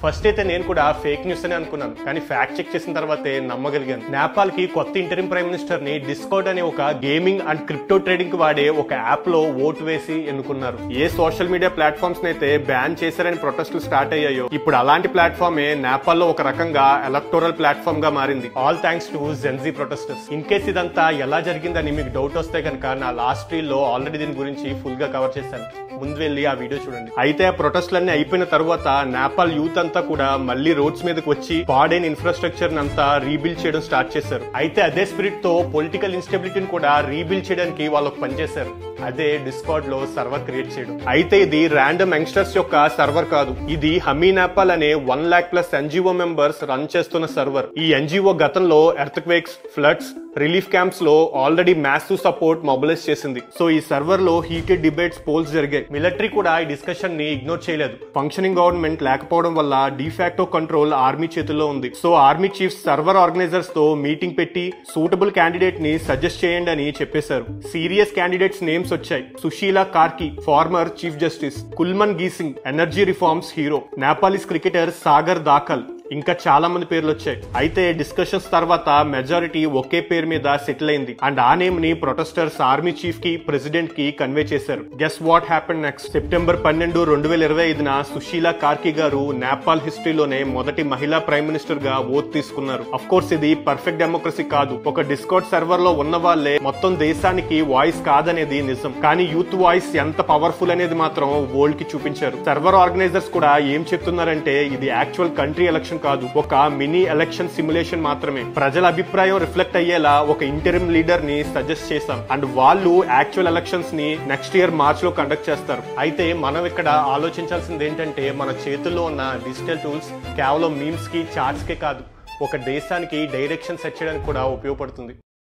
First అయితే నేను కూడా ఫేక్ న్యూస్ అని అనుకున్నాను, కానీ ఫ్యాక్ట్ చెక్ చేసిన తర్వాతే నమ్మగలిగాను. నేపాల్ కి కొత్త ఇంటరిమ్ ప్రైమ్ మినిస్టర్ ని డిస్కౌట్ అనే ఒక గేమింగ్ అండ్ క్రిప్టో ట్రేడింగ్ కి వాడే ఒక యాప్ లో ఓటు వేసి ఎన్నుకున్నారు. ఏ సోషల్ మీడియా ప్లాట్ఫామ్స్ అయితే బ్యాన్ చేశారని ప్రొటెస్టులు స్టార్ట్ అయ్యాయో, ఇప్పుడు అలాంటి ప్లాట్ఫామే నేపాల్ లో ఒక రకంగా ఎలక్టోరల్ ప్లాట్ఫామ్ గా మారింది. All thanks to Gen Z protesters. In case ఇదంతా ఎలా జరిగిందని మీకు డౌట్ వస్తే కనుక నా లాస్ట్ రీల్ లో ఆల్రెడీ దీని గురించి ఫుల్ గా కవర్ చేశాను, ముందు వెళ్ళి ఆ వీడియో చూడండి. అయితే ఆ ప్రొటెస్టులన్నీ అయిపోయిన తర్వాత నేపాల్ యూత్ అంతా కూడా మళ్ళీ రోడ్స్ మీదకి వచ్చి పాడైన ఇన్ఫ్రాస్ట్రక్చర్ అంతా రీబిల్డ్ చేయడం స్టార్ట్ చేశారు. అయితే అదే స్పిరిట్ తో పొలిటికల్ ఇన్స్టెబిలిటీని కూడా రీబిల్డ్ చేయడానికి వాళ్ళకు పనిచేశారు. అదే డిస్కార్డ్ లో సర్వర్ క్రియేట్ చేయడం. అయితే ఇది ర్యాండమ్ యంగ్స్టర్స్ యొక్క సర్వర్ కాదు, ఇది హమీ నేపాల్ అనే 1 lakh plus NGO members run చేస్తున్న సర్వర్. ఈ ఎన్జిఓ గతంలో earth quakes, floods, relief camps లో ఆల్రెడీ మ్యాసివ్ సపోర్ట్ మొబిలైజ్ చేసింది. సో ఈ సర్వర్ లో హీటెడ్ డిబేట్స్, పోల్స్ జరిగాయి. మిలిటరీ కూడా ఈ డిస్కషన్ ని ఇగ్నోర్ చేయలేదు. ఫంక్షనింగ్ గవర్నమెంట్ లేకపోవడం వల్ల డిఫాక్టో కంట్రోల్ ఆర్మీ చేతుల్లో ఉంది. So army chiefs server organizers తో మీటింగ్ పెట్టి సూటబుల్ క్యాండిడేట్ ని సజెస్ట్ చేయండి అని చెప్పేశారు. సీరియస్ క్యాండిడేట్స్ నేమ్స్ వచ్చాయి. Sushila Karki, former chief justice, Kulman Ghising, energy reforms hero, Nepalese cricketer Sagar Dhakal, ఇంకా చాలా మంది పేర్లు వచ్చాయి. అయితే డిస్కషన్స్ తర్వాత మెజారిటీ ఒకే పేరు మీద సెటిల్ అయింది అండ్ ఆ నేమ్ ని ప్రొటెస్టర్స్ ఆర్మీ చీఫ్ కి, ప్రెసిడెంట్ కి కన్వే చేశారు. Guess what happened next? September 12, 2025న సుశీలా కార్కి గారు నేపాల్ హిస్టరీలోనే మొదటి మహిళా ప్రైమ్ మినిస్టర్ గా ఓత్ తీసుకున్నారు. అఫ్ కోర్స్ ఇది పర్ఫెక్ట్ డెమోక్రసీ కాదు. ఒక డిస్కార్డ్ సర్వర్ లో ఉన్న వాళ్లే మొత్తం దేశానికి వాయిస్ కాదనేది నిజం. కానీ యూత్ వాయిస్ ఎంత పవర్ఫుల్ అనేది మాత్రం వరల్డ్ కి చూపించారు. సర్వర్ ఆర్గనైజర్స్ కూడా ఏం చెప్తున్నారంటే ఇది యాక్చువల్ కంట్రీ ఎలక్షన్ కాదు, ఒక మినీ ఎలక్షన్ సిమ్యులేషన్ మాత్రమే. ప్రజల అభిప్రాయం రిఫ్లెక్ట్ అయ్యేలా ఒక ఇంటరిమ్ లీడర్ ని సజెస్ట్ చేశాం అండ్ వాళ్ళు యాక్చువల్ ఎలక్షన్స్ ని నెక్స్ట్ ఇయర్ మార్చ్ లో కండక్ట్ చేస్తారు. అయితే మనం ఇక్కడ ఆలోచించాల్సింది ఏంటంటే మన చేతుల్లో ఉన్న డిజిటల్ టూల్స్ కేవలం మీమ్స్ కి, చార్ట్స్ కే కాదు, ఒక దేశానికి డైరెక్షన్ సెట్ చేయడానికి కూడా ఉపయోగపడుతుంది.